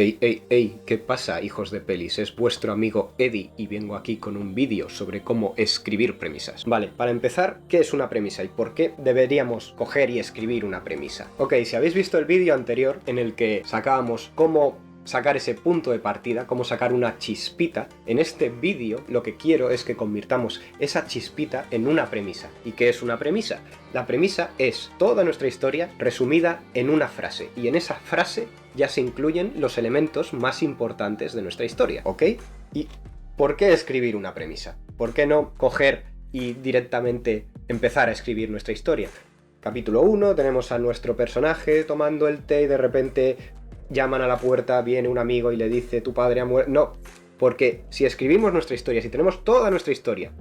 Ey, ey, ey, ¿qué pasa, hijos de pelis? Es vuestro amigo Eddie y vengo aquí con un vídeo sobre cómo escribir premisas. Vale, para empezar, ¿qué es una premisa y por qué deberíamos coger y escribir una premisa? Ok, si habéis visto el vídeo anterior en el que sacábamos cómo sacar ese punto de partida, cómo sacar una chispita, en este vídeo lo que quiero es que convirtamos esa chispita en una premisa. ¿Y qué es una premisa? La premisa es toda nuestra historia resumida en una frase, y en esa frase ya se incluyen los elementos más importantes de nuestra historia, ¿ok? ¿Y por qué escribir una premisa? ¿Por qué no coger y directamente empezar a escribir nuestra historia? Capítulo 1, tenemos a nuestro personaje tomando el té y de repente llaman a la puerta, viene un amigo y le dice tu padre ha muerto. No, porque si escribimos nuestra historia, si tenemos toda nuestra historia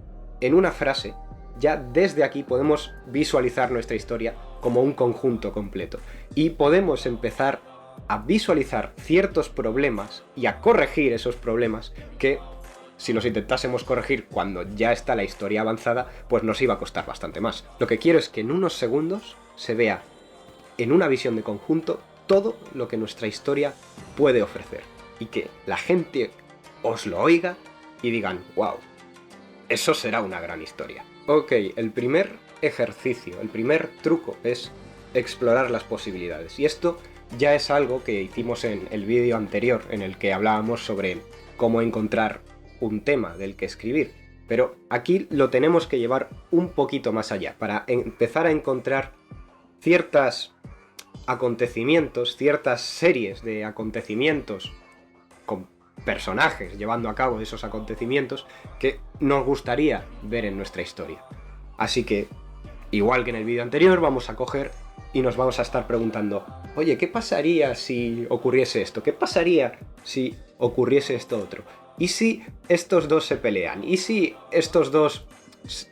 en una frase, ya desde aquí podemos visualizar nuestra historia como un conjunto completo. Y podemos empezar a visualizar ciertos problemas y a corregir esos problemas que, si los intentásemos corregir cuando ya está la historia avanzada, pues nos iba a costar bastante más. Lo que quiero es que en unos segundos se vea en una visión de conjunto todo lo que nuestra historia puede ofrecer y que la gente os lo oiga y digan, wow, eso será una gran historia. Ok, el primer ejercicio, el primer truco es explorar las posibilidades, y esto ya es algo que hicimos en el vídeo anterior en el que hablábamos sobre cómo encontrar un tema del que escribir, pero aquí lo tenemos que llevar un poquito más allá para empezar a encontrar ciertos acontecimientos, ciertas series de acontecimientos con personajes llevando a cabo esos acontecimientos que nos gustaría ver en nuestra historia. Así que, igual que en el vídeo anterior, vamos a coger y nos vamos a estar preguntando, oye, ¿qué pasaría si ocurriese esto? ¿Qué pasaría si ocurriese esto otro? ¿Y si estos dos se pelean? ¿Y si estos dos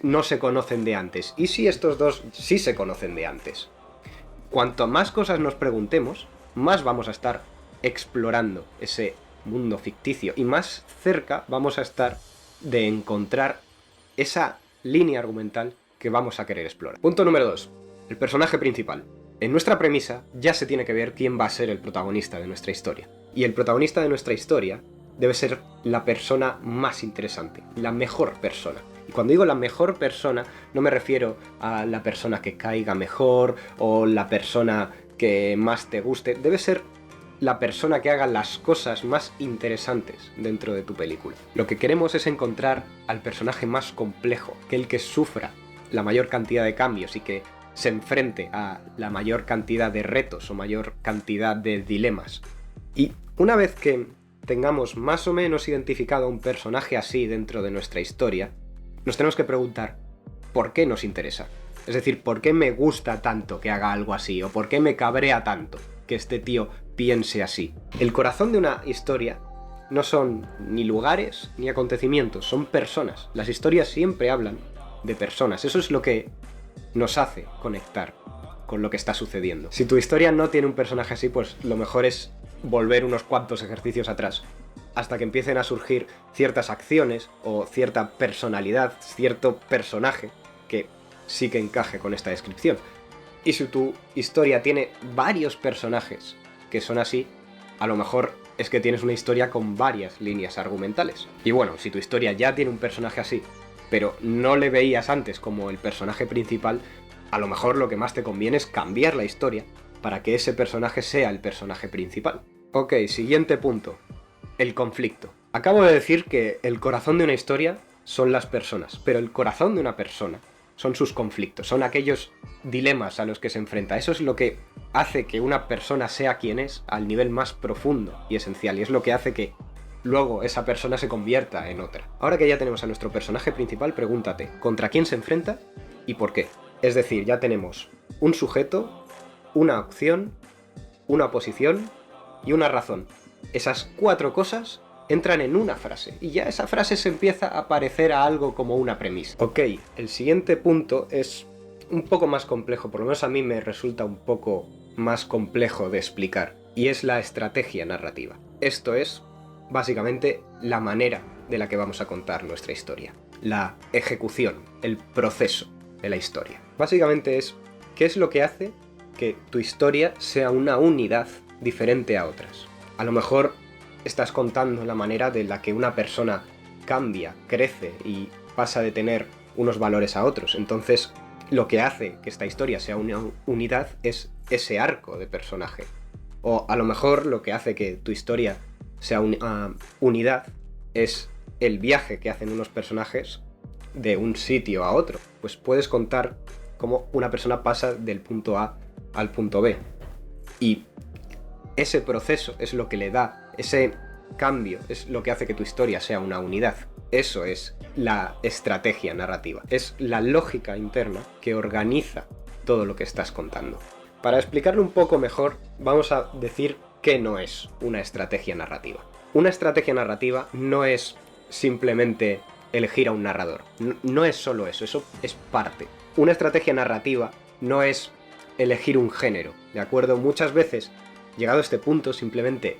no se conocen de antes? ¿Y si estos dos sí se conocen de antes? Cuanto más cosas nos preguntemos, más vamos a estar explorando ese mundo ficticio y más cerca vamos a estar de encontrar esa línea argumental que vamos a querer explorar. Punto número 2. El personaje principal. En nuestra premisa ya se tiene que ver quién va a ser el protagonista de nuestra historia. Y el protagonista de nuestra historia debe ser la persona más interesante, la mejor persona. Y cuando digo la mejor persona, no me refiero a la persona que caiga mejor o la persona que más te guste. Debe ser la persona que haga las cosas más interesantes dentro de tu película. Lo que queremos es encontrar al personaje más complejo, el que sufra la mayor cantidad de cambios y que se enfrente a la mayor cantidad de retos o mayor cantidad de dilemas. Y una vez que tengamos más o menos identificado a un personaje así dentro de nuestra historia, nos tenemos que preguntar ¿por qué nos interesa? Es decir, ¿por qué me gusta tanto que haga algo así? ¿O por qué me cabrea tanto que este tío piense así? El corazón de una historia no son ni lugares ni acontecimientos, son personas. Las historias siempre hablan de personas. Eso es lo que nos hace conectar con lo que está sucediendo. Si tu historia no tiene un personaje así, pues lo mejor es volver unos cuantos ejercicios atrás hasta que empiecen a surgir ciertas acciones o cierta personalidad, cierto personaje que sí que encaje con esta descripción. Y si tu historia tiene varios personajes que son así, a lo mejor es que tienes una historia con varias líneas argumentales. Y bueno, si tu historia ya tiene un personaje así, pero no le veías antes como el personaje principal, a lo mejor lo que más te conviene es cambiar la historia para que ese personaje sea el personaje principal. Ok, siguiente punto. El conflicto. Acabo de decir que el corazón de una historia son las personas, pero el corazón de una persona son sus conflictos, son aquellos dilemas a los que se enfrenta. Eso es lo que hace que una persona sea quien es al nivel más profundo y esencial, y es lo que hace que luego esa persona se convierta en otra. Ahora que ya tenemos a nuestro personaje principal, pregúntate, ¿contra quién se enfrenta y por qué? Es decir, ya tenemos un sujeto, una opción, una posición y una razón. Esas 4 cosas entran en una frase, y ya esa frase se empieza a parecer a algo como una premisa. Ok, el siguiente punto es un poco más complejo, por lo menos a mí me resulta un poco más complejo de explicar, y es la estrategia narrativa. Esto es, básicamente, la manera de la que vamos a contar nuestra historia. La ejecución, el proceso de la historia. Básicamente es, ¿qué es lo que hace que tu historia sea una unidad diferente a otras? A lo mejor estás contando la manera de la que una persona cambia, crece y pasa de tener unos valores a otros. Entonces, lo que hace que esta historia sea una unidad es ese arco de personaje. O a lo mejor lo que hace que tu historia sea una unidad es el viaje que hacen unos personajes de un sitio a otro. Pues puedes contar cómo una persona pasa del punto A al punto B. Y ese proceso es lo que le da, ese cambio es lo que hace que tu historia sea una unidad. Eso es la estrategia narrativa. Es la lógica interna que organiza todo lo que estás contando. Para explicarlo un poco mejor, vamos a decir qué no es una estrategia narrativa. Una estrategia narrativa no es simplemente elegir a un narrador. No es solo eso es parte. Una estrategia narrativa no es elegir un género, ¿de acuerdo? Muchas veces, llegado a este punto, simplemente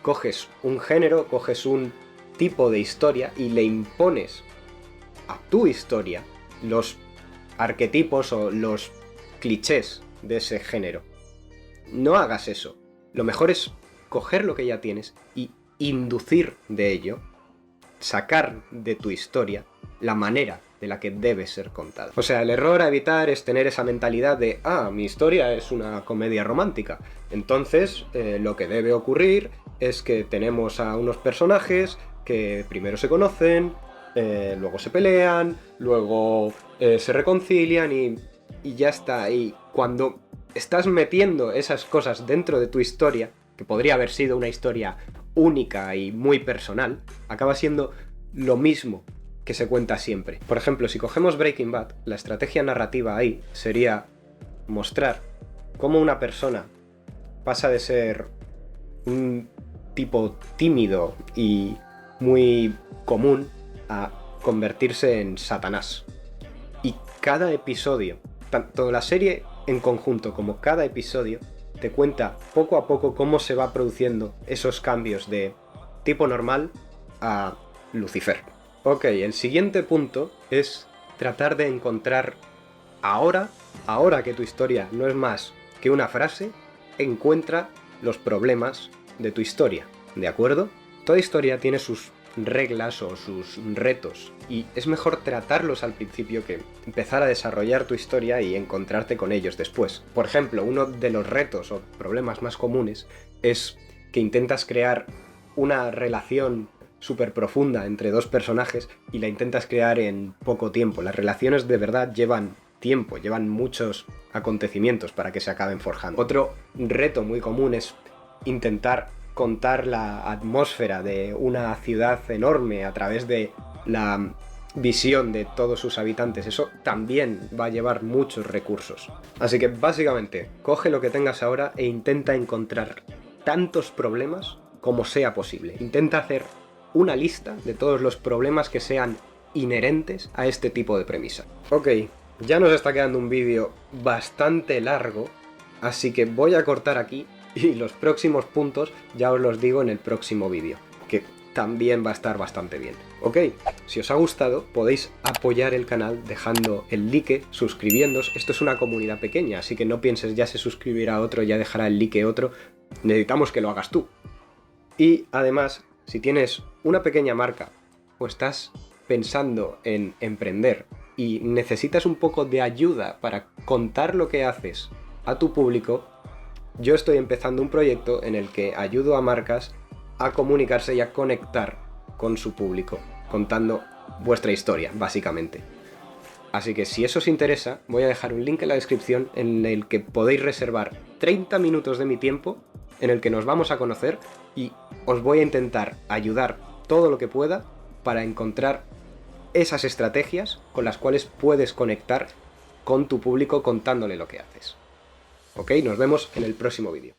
coges un género, coges un tipo de historia y le impones a tu historia los arquetipos o los clichés de ese género. No hagas eso. Lo mejor es coger lo que ya tienes y inducir de ello, sacar de tu historia la manera de la que debe ser contada. O sea, el error a evitar es tener esa mentalidad de mi historia es una comedia romántica. Entonces, lo que debe ocurrir es que tenemos a unos personajes que primero se conocen, luego se pelean, luego se reconcilian y ya está. Y cuando estás metiendo esas cosas dentro de tu historia, que podría haber sido una historia única y muy personal, acaba siendo lo mismo que se cuenta siempre. Por ejemplo, si cogemos Breaking Bad, la estrategia narrativa ahí sería mostrar cómo una persona pasa de ser un tipo tímido y muy común a convertirse en Satanás. Y cada episodio, tanto la serie en conjunto como cada episodio, te cuenta poco a poco cómo se va produciendo esos cambios de tipo normal a Lucifer. Ok, el siguiente punto es tratar de encontrar ahora que tu historia no es más que una frase, encuentra los problemas de tu historia, ¿de acuerdo? Toda historia tiene sus reglas o sus retos y es mejor tratarlos al principio que empezar a desarrollar tu historia y encontrarte con ellos después. Por ejemplo, uno de los retos o problemas más comunes es que intentas crear una relación súper profunda entre dos personajes y la intentas crear en poco tiempo. Las relaciones de verdad llevan tiempo, llevan muchos acontecimientos para que se acaben forjando. Otro reto muy común es intentar contar la atmósfera de una ciudad enorme a través de la visión de todos sus habitantes. Eso también va a llevar muchos recursos. Así que básicamente, coge lo que tengas ahora e intenta encontrar tantos problemas como sea posible. Intenta hacer una lista de todos los problemas que sean inherentes a este tipo de premisa. Ok, ya nos está quedando un vídeo bastante largo, así que voy a cortar aquí y los próximos puntos ya os los digo en el próximo vídeo, que también va a estar bastante bien. Ok, si os ha gustado podéis apoyar el canal dejando el like, suscribiéndoos. Esto es una comunidad pequeña, así que no pienses ya se suscribirá otro, ya dejará el like otro. Necesitamos que lo hagas tú. Y además, si tienes una pequeña marca o estás pensando en emprender y necesitas un poco de ayuda para contar lo que haces a tu público, yo estoy empezando un proyecto en el que ayudo a marcas a comunicarse y a conectar con su público, contando vuestra historia, básicamente. Así que si eso os interesa, voy a dejar un link en la descripción en el que podéis reservar 30 minutos de mi tiempo en el que nos vamos a conocer y os voy a intentar ayudar todo lo que pueda para encontrar esas estrategias con las cuales puedes conectar con tu público contándole lo que haces. Ok, nos vemos en el próximo vídeo.